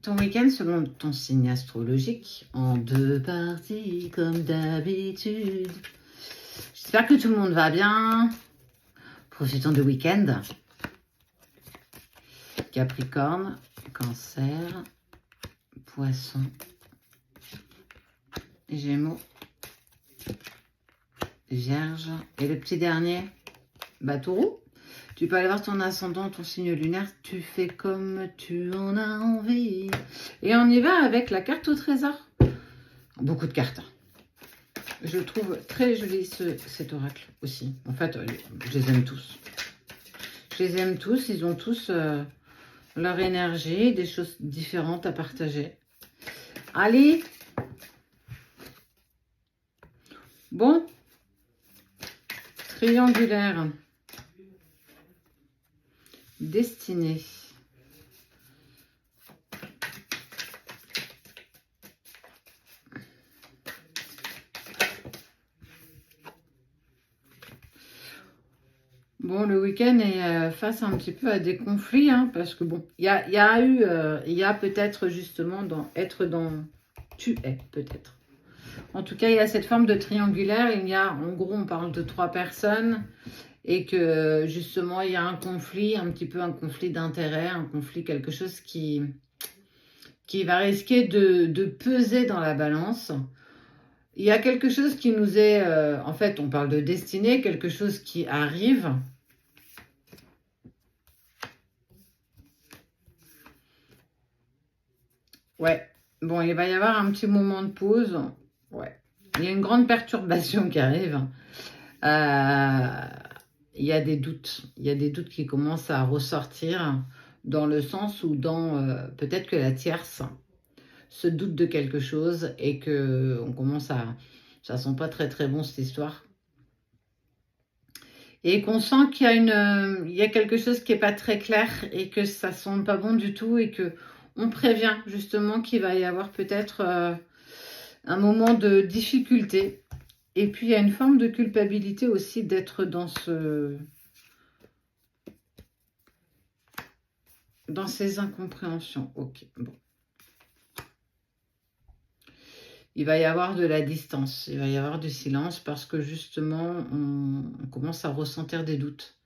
ton week-end selon ton signe astrologique en 2 parties comme d'habitude. J'espère que tout le monde va bien. Profitons du week-end. Capricorne, Cancer, Poisson, Gémeaux, Vierge et le petit dernier, Taureau. Tu peux aller voir ton ascendant, ton signe lunaire, tu fais comme tu en as envie. Et on y va avec la carte au trésor. Beaucoup de cartes. Je trouve très joli cet oracle aussi. En fait, je les aime tous. Je les aime tous, ils ont tous leur énergie, des choses différentes à partager. Allez. Bon. Triangulaire. Destinée. Bon, le week-end est face un petit peu à des conflits, hein, parce que bon, il y a peut-être justement tu es peut-être. En tout cas, il y a cette forme de triangulaire, en gros, on parle de 3 personnes, et que justement, il y a un conflit, un petit peu un conflit d'intérêt, un conflit, quelque chose qui va risquer de peser dans la balance. Il y a quelque chose qui nous est, en fait, on parle de destinée, quelque chose qui arrive. Ouais, bon, il va y avoir un petit moment de pause. Ouais, il y a une grande perturbation qui arrive. Il y a des doutes. Il y a des doutes qui commencent à ressortir dans le sens où peut-être que la tierce se doute de quelque chose et que on commence à... Ça sent pas très très bon cette histoire. Et qu'on sent qu'il y a quelque chose qui est pas très clair et que ça sent pas bon du tout et que on prévient justement qu'il va y avoir peut-être un moment de difficulté. Et puis, il y a une forme de culpabilité aussi d'être dans ces incompréhensions. Ok, bon. Il va y avoir de la distance, il va y avoir du silence parce que justement, on commence à ressentir des doutes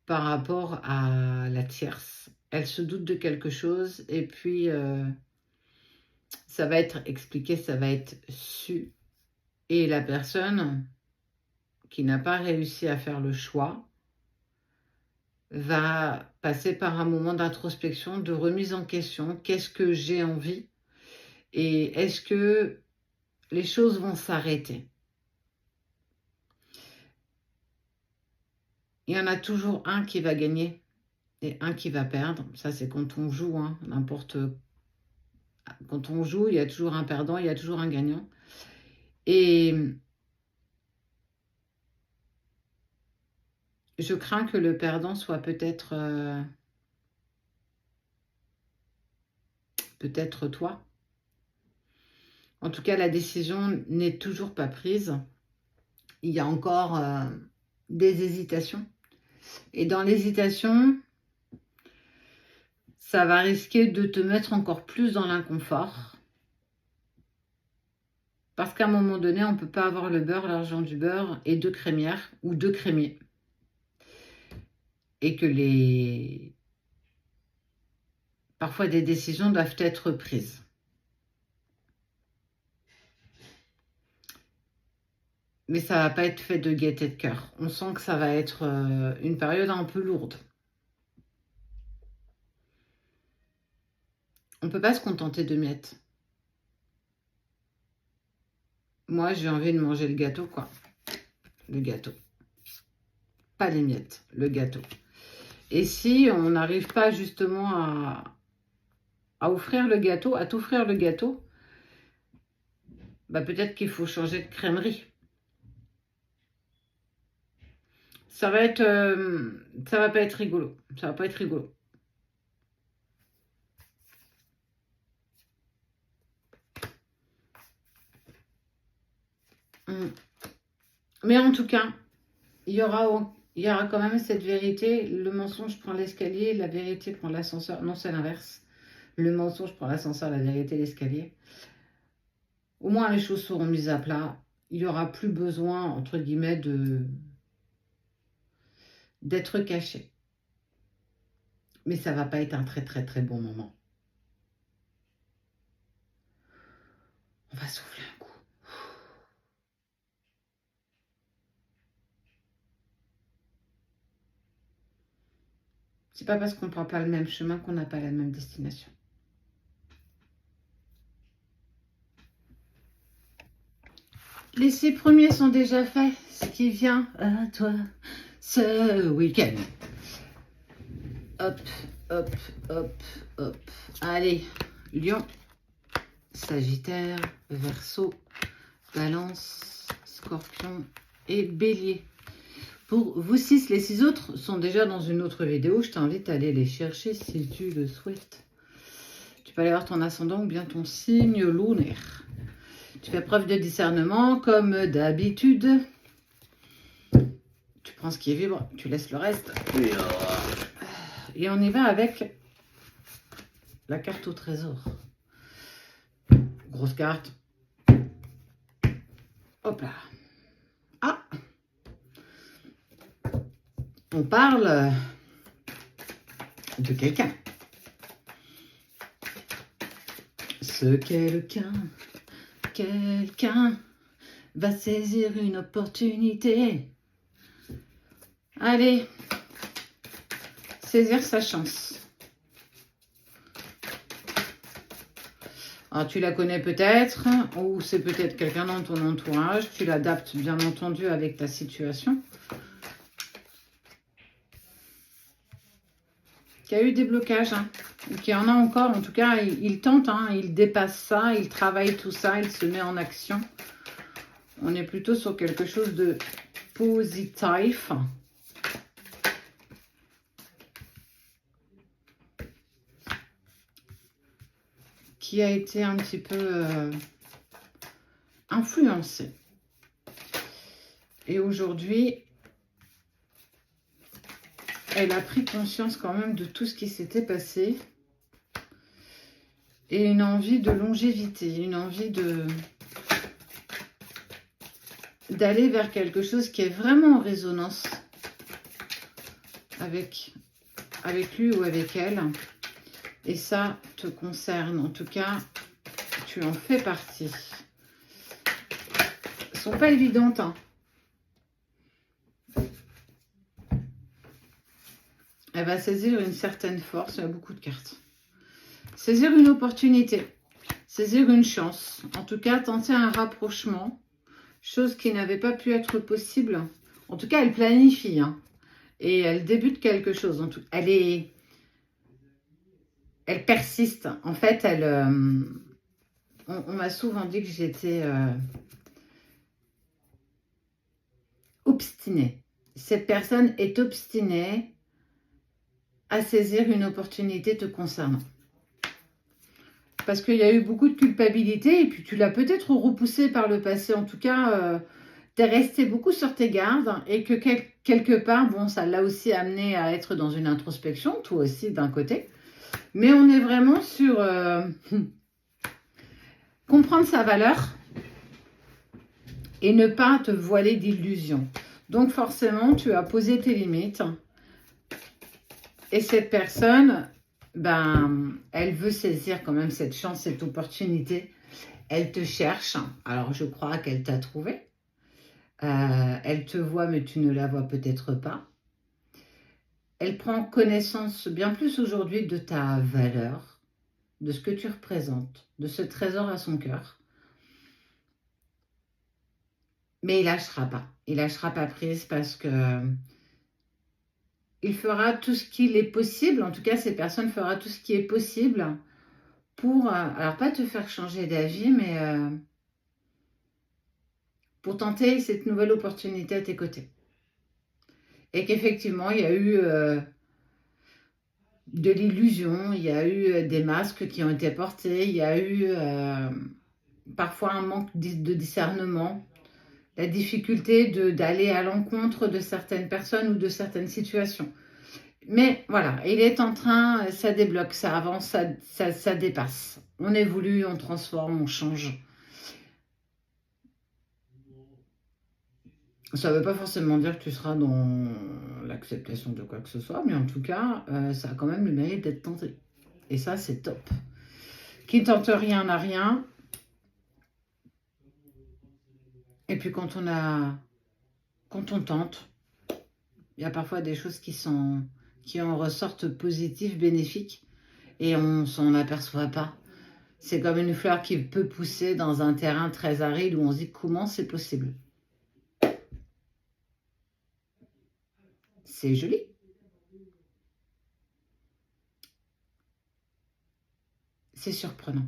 par rapport à la tierce. Elle se doute de quelque chose et puis ça va être expliqué, ça va être su. Et la personne qui n'a pas réussi à faire le choix va passer par un moment d'introspection, de remise en question. Qu'est-ce que j'ai envie? Et est-ce que les choses vont s'arrêter? Il y en a toujours un qui va gagner et un qui va perdre. Ça, c'est quand on joue, hein, quand on joue, il y a toujours un perdant, il y a toujours un gagnant. Et je crains que le perdant soit peut-être toi. En tout cas, la décision n'est toujours pas prise. Il y a encore des hésitations. Et dans l'hésitation, ça va risquer de te mettre encore plus dans l'inconfort. Parce qu'à un moment donné, on ne peut pas avoir le beurre, l'argent du beurre et 2 crémières ou 2 crémiers. Et que parfois des décisions doivent être prises. Mais ça ne va pas être fait de gaieté de cœur. On sent que ça va être une période un peu lourde. On ne peut pas se contenter de miettes. Moi, j'ai envie de manger le gâteau, quoi. Le gâteau. Pas les miettes, le gâteau. Et si on n'arrive pas justement à offrir le gâteau, à t'offrir le gâteau, peut-être qu'il faut changer de crèmerie. Ça va pas être rigolo. Ça va pas être rigolo. Mais en tout cas, il y aura quand même cette vérité. Le mensonge prend l'escalier, la vérité prend l'ascenseur. Non, c'est l'inverse. Le mensonge prend l'ascenseur, la vérité l'escalier. Au moins les choses seront mises à plat. Il n'y aura plus besoin, entre guillemets, d'être caché. Mais ça va pas être un très très très bon moment. On va souffler un coup. C'est pas parce qu'on ne prend pas le même chemin qu'on n'a pas la même destination. Les 6 premiers sont déjà faits. Ce qui vient à toi ce week-end. Hop, hop, hop, hop. Allez, Lion, Sagittaire, Verseau, Balance, Scorpion et Bélier. Pour vous 6, les 6 autres sont déjà dans une autre vidéo. Je t'invite à aller les chercher si tu le souhaites. Tu peux aller voir ton ascendant ou bien ton signe lunaire. Tu fais preuve de discernement comme d'habitude. Tu prends ce qui est vibre, tu laisses le reste. Et on y va avec la carte au trésor. Grosse carte. Hop là. Ah! On parle de quelqu'un. Ce quelqu'un va saisir une opportunité. Allez, saisir sa chance. Alors, tu la connais peut-être, ou c'est peut-être quelqu'un dans ton entourage. Tu l'adaptes bien entendu avec ta situation. Il y a eu des blocages, hein. Donc, il y en a encore, en tout cas, il tente, hein, il dépasse ça, il travaille tout ça, il se met en action. On est plutôt sur quelque chose de positif. Qui a été un petit peu influencé. Et aujourd'hui, elle a pris conscience quand même de tout ce qui s'était passé. Et une envie de longévité, une envie d'aller vers quelque chose qui est vraiment en résonance avec lui ou avec elle. Et ça te concerne, en tout cas, tu en fais partie. Elles sont pas évidentes, hein. Elle va saisir une certaine force, il y a beaucoup de cartes. Saisir une opportunité, saisir une chance. En tout cas, tenter un rapprochement, chose qui n'avait pas pu être possible. En tout cas, elle planifie, hein, et elle débute quelque chose. En tout, elle persiste. En fait, on m'a souvent dit que j'étais obstinée. Cette personne est obstinée à saisir une opportunité te concernant. Parce qu'il y a eu beaucoup de culpabilité et puis tu l'as peut-être repoussé par le passé. En tout cas, tu es resté beaucoup sur tes gardes et que quelque part, bon, ça l'a aussi amené à être dans une introspection, toi aussi d'un côté. Mais on est vraiment sur comprendre sa valeur et ne pas te voiler d'illusions. Donc forcément, tu as posé tes limites. Et cette personne, ben, elle veut saisir quand même cette chance, cette opportunité. Elle te cherche. Alors, je crois qu'elle t'a trouvé. Elle te voit, mais tu ne la vois peut-être pas. Elle prend connaissance bien plus aujourd'hui de ta valeur, de ce que tu représentes, de ce trésor à son cœur. Mais il lâchera pas. Il lâchera pas prise parce que il fera tout ce qu'il est possible, en tout cas, cette personne fera tout ce qui est possible pour, alors pas te faire changer d'avis, mais pour tenter cette nouvelle opportunité à tes côtés. Et qu'effectivement, il y a eu de l'illusion, il y a eu des masques qui ont été portés, il y a eu parfois un manque de discernement, la difficulté d'aller à l'encontre de certaines personnes ou de certaines situations. Mais voilà, il est en train, ça débloque, ça avance, ça dépasse. On évolue, on transforme, on change. Ça ne veut pas forcément dire que tu seras dans l'acceptation de quoi que ce soit, mais en tout cas, ça a quand même le mérite d'être tenté. Et ça, c'est top. Qui ne tente rien n'a rien. Et puis quand on tente, il y a parfois des choses qui en ressortent positives, bénéfiques, et on s'en aperçoit pas. C'est comme une fleur qui peut pousser dans un terrain très aride où on se dit comment c'est possible. C'est joli. C'est surprenant.